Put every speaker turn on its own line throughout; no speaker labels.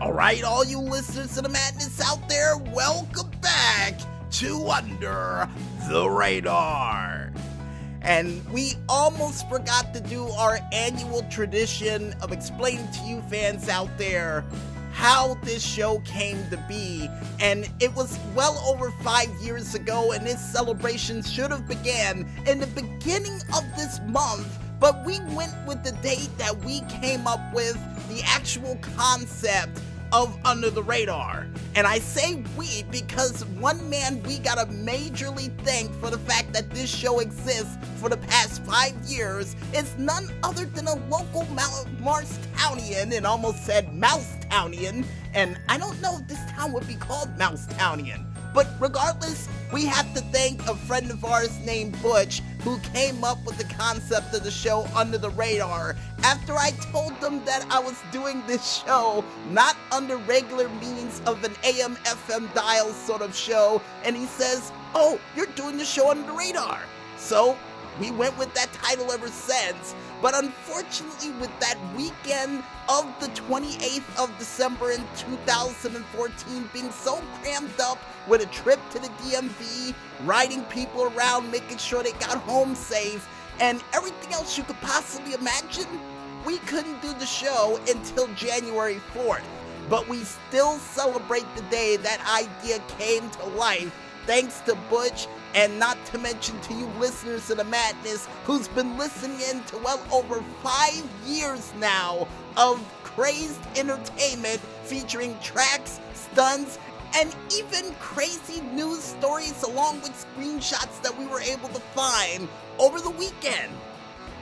Alright, all you listeners to the madness out there, welcome back to Under the Radar. And we almost forgot to do our annual tradition of explaining to you fans out there how this show came to be. And it was well over 5 years ago, and this celebration should have began in the beginning of this month. But we went with the date that we came up with the actual concept of Under the Radar. And I say we because one man we gotta majorly thank for the fact that this show exists for the past 5 years is none other than a local Marstownian, and almost said Moustownian, and I don't know if this town would be called Moustownian. But regardless, we have to thank a friend of ours named Butch who came up with the concept of the show Under the Radar after I told them that I was doing this show not under regular means of an AM FM dial sort of show, and he says, "Oh, you're doing the show Under the Radar." So we went with that title ever since. But unfortunately, with that weekend of the 28th of December in 2014 being so crammed up with a trip to the DMV, riding people around, making sure they got home safe, and everything else you could possibly imagine, we couldn't do the show until January 4th. But we still celebrate the day that idea came to life, thanks to Butch, and not to mention to you listeners of the madness who's been listening in to well over 5 years now of crazed entertainment featuring tracks, stunts, and even crazy news stories along with screenshots that we were able to find over the weekend.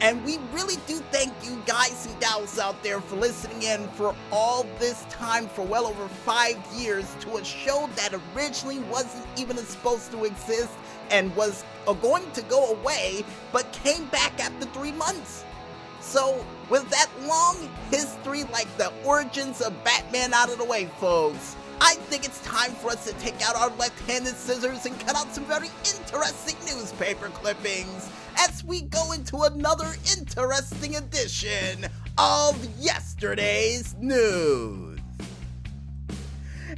And we really do thank you guys and gals out there for listening in for all this time, for well over 5 years, to a show that originally wasn't even supposed to exist and was going to go away, but came back after 3 months. So with that long history, like the origins of Batman out of the way, folks, I think it's time for us to take out our left-handed scissors and cut out some very interesting newspaper clippings as we go into another interesting edition of yesterday's news.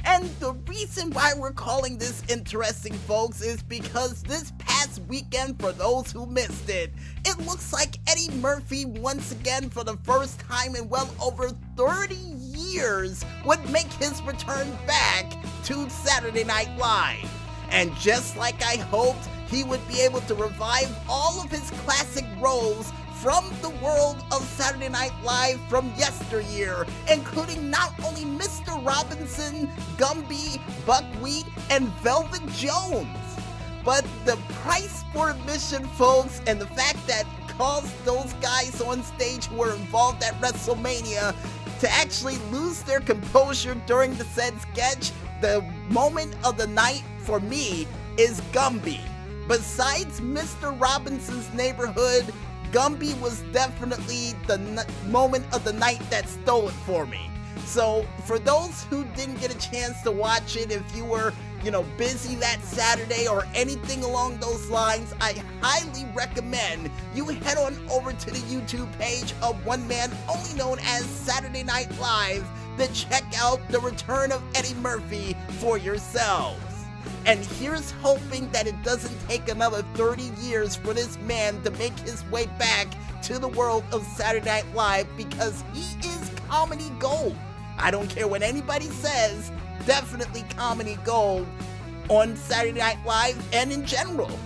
And the reason why we're calling this interesting, folks, is because this past weekend, for those who missed it, it looks like Eddie Murphy once again, for the first time in well over 30 years, would make his return back to Saturday Night Live. And just like I hoped, he would be able to revive all of his classic roles from the world of Saturday Night Live from yesteryear, including not only Mr. Robinson, Gumby, Buckwheat, and Velvet Jones, but the price for admission, folks, and the fact that caused those guys on stage who were involved at WrestleMania to actually lose their composure during the said sketch, the moment of the night for me is Gumby. Besides Mr. Robinson's Neighborhood, Gumby was definitely the moment of the night that stole it for me. So for those who didn't get a chance to watch it, if you were, busy that Saturday or anything along those lines, I highly recommend you head on over to the YouTube page of one man only known as Saturday Night Live to check out the return of Eddie Murphy for yourselves. And here's hoping that it doesn't take another 30 years for this man to make his way back to the world of Saturday Night Live, because he is comedy gold. I don't care what anybody says, definitely comedy gold on Saturday Night Live and in general.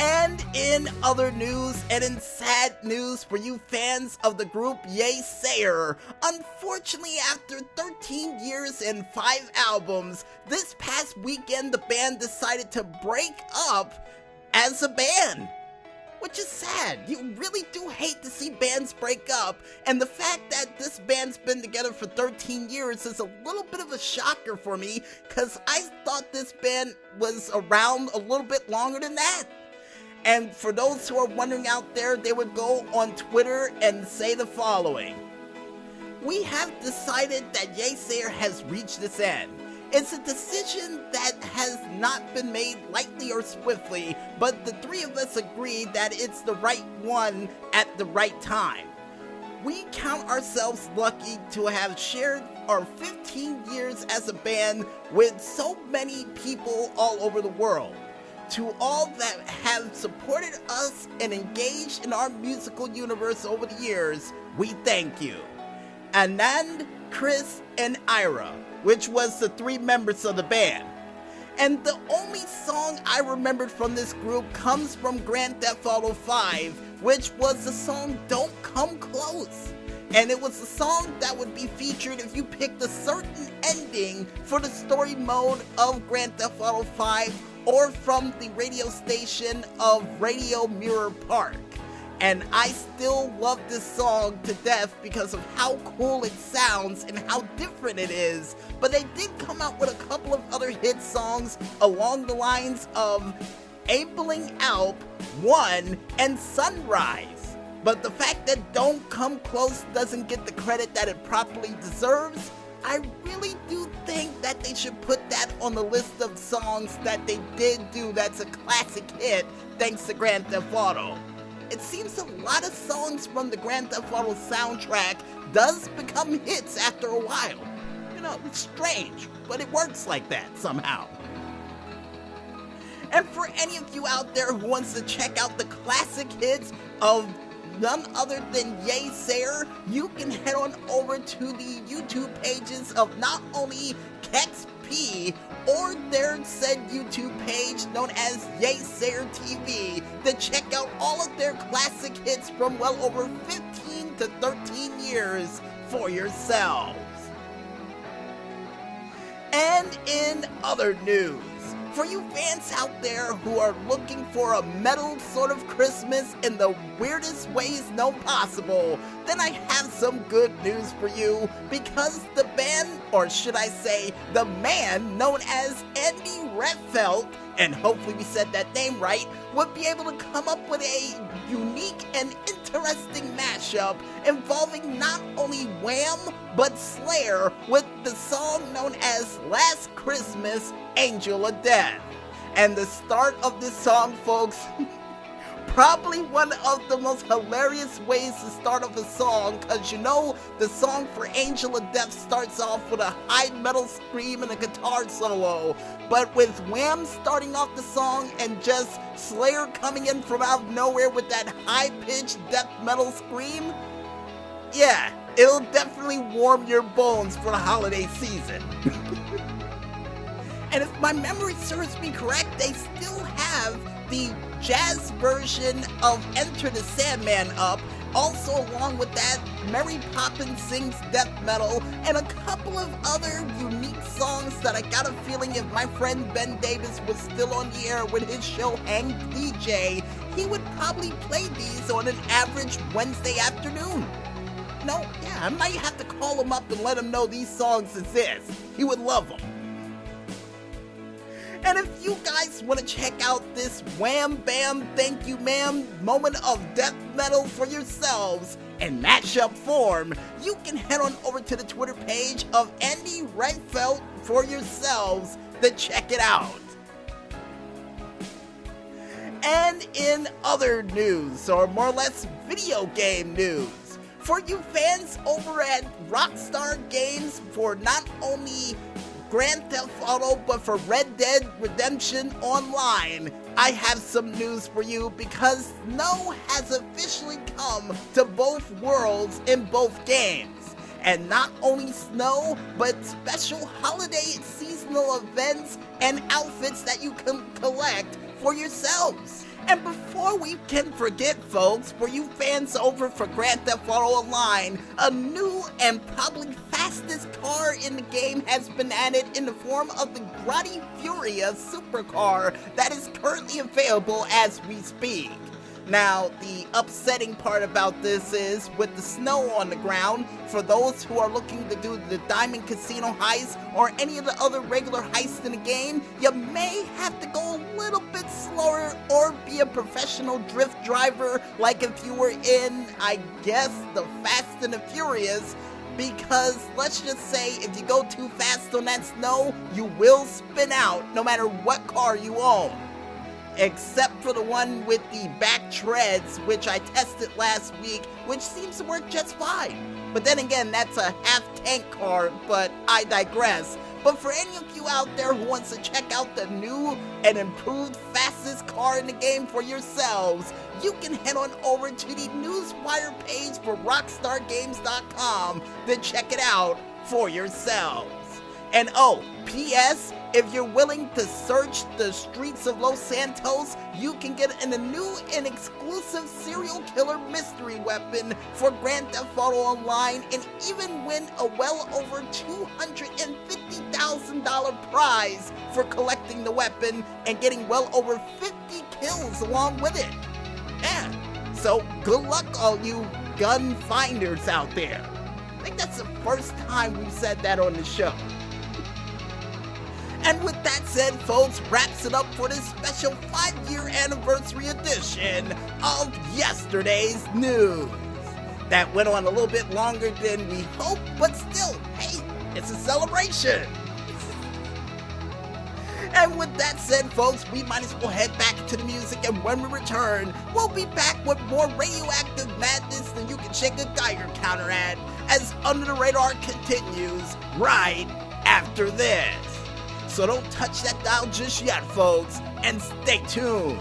And in other news, and in sad news for you fans of the group Yay Sayer, unfortunately after 13 years and 5 albums, this past weekend the band decided to break up as a band. Which is sad. You really do hate to see bands break up, and the fact that this band's been together for 13 years is a little bit of a shocker for me, because I thought this band was around a little bit longer than that. And for those who are wondering out there, they would go on Twitter and say the following: "We have decided that Yay Sayer has reached its end. It's a decision that has not been made lightly or swiftly, but the three of us agree that it's the right one at the right time. we count ourselves lucky to have shared our 15 years as a band with so many people all over the world. To all that have supported us and engaged in our musical universe over the years, we thank you. Anand, Chris, and Ira, which was the 3 members of the band. And the only song I remembered from this group comes from Grand Theft Auto 5, which was the song Don't Come Close. And it was a song that would be featured if you picked a certain ending for the story mode of Grand Theft Auto 5 or from the radio station of Radio Mirror Park. And I still love this song to death because of how cool it sounds and how different it is. But they did come out with a couple of other hit songs along the lines of Abling Alp, 1, and Sunrise. But the fact that Don't Come Close doesn't get the credit that it properly deserves, I really do think that they should put that on the list of songs that they did do that's a classic hit thanks to Grand Theft Auto. It seems a lot of songs from the Grand Theft Auto soundtrack does become hits after a while. You know, it's strange, but it works like that somehow. And for any of you out there who wants to check out the classic hits of none other than Yay Sayer, you can head on over to the YouTube pages of not only Kex P or their said YouTube page known as Yay Sayer TV to check out all of their classic hits from well over 15 to 13 years for yourselves. And in other news, for you fans out there who are looking for a metal sort of Christmas in the weirdest ways known possible, then I have some good news for you, because the band, or should I say, the man known as Andy Redfeld, and hopefully we said that name right, would be able to come up with a unique and interesting mashup involving not only Wham, but Slayer with the song known as Last Christmas, Angel of Death. And the start of this song, folks, probably one of the most hilarious ways to start off a song, because you know the song for Angel of Death starts off with a high metal scream and a guitar solo, but with Wham starting off the song and just Slayer coming in from out of nowhere with that high-pitched death metal scream, yeah, it'll definitely warm your bones for the holiday season. And if my memory serves me correct, they still have the jazz version of Enter the Sandman up. Also along with that, Mary Poppins Sings Death Metal, and a couple of other unique songs that I got a feeling if my friend Ben Davis was still on the air with his show Hang DJ, he would probably play these on an average Wednesday afternoon. No, yeah, I might have to call him up and let him know these songs exist. He would love them. And if you guys want to check out this Wham Bam Thank You Ma'am moment of death metal for yourselves in mashup form, you can head on over to the Twitter page of Andy Redfeld for yourselves to check it out. And in other news, or more or less video game news, for you fans over at Rockstar Games for not only Grand Theft Auto, but for Red Dead Redemption Online, I have some news for you, because snow has officially come to both worlds in both games. And not only snow, but special holiday seasonal events and outfits that you can collect for yourselves. And before we can forget, folks, for you fans over for Grand Theft Auto Online, a new and probably fastest car in the game has been added in the form of the Grotti Furia supercar that is currently available as we speak. Now, the upsetting part about this is, with the snow on the ground, for those who are looking to do the Diamond Casino heist or any of the other regular heists in the game, you may have to go a little bit slower or be a professional drift driver like if you were in, I guess, the Fast and the Furious, because let's just say if you go too fast on that snow, you will spin out no matter what car you own. except for the one with the back treads, which I tested last week, which seems to work just fine. But then again, that's a half-tank car, but I digress. But for any of you out there who wants to check out the new and improved fastest car in the game for yourselves, you can head on over to the Newswire page for RockstarGames.com to check it out for yourselves. And oh, P.S., if you're willing to search the streets of Los Santos, you can get a new and exclusive serial killer mystery weapon for Grand Theft Auto Online and even win a well over $250,000 prize for collecting the weapon and getting well over 50 kills along with it. Yeah, so good luck all you gun finders out there. I think that's the first time we've said that on the show. And with that said, folks, wraps it up for this special 5-year anniversary edition of yesterday's news. That went on a little bit longer than we hoped, but still, hey, it's a celebration. And with that said, folks, we might as well head back to the music, and when we return, we'll be back with more radioactive madness than you can shake a Geiger counter at, as Under the Radar continues right after this. So don't touch that dial just yet, folks, and stay tuned.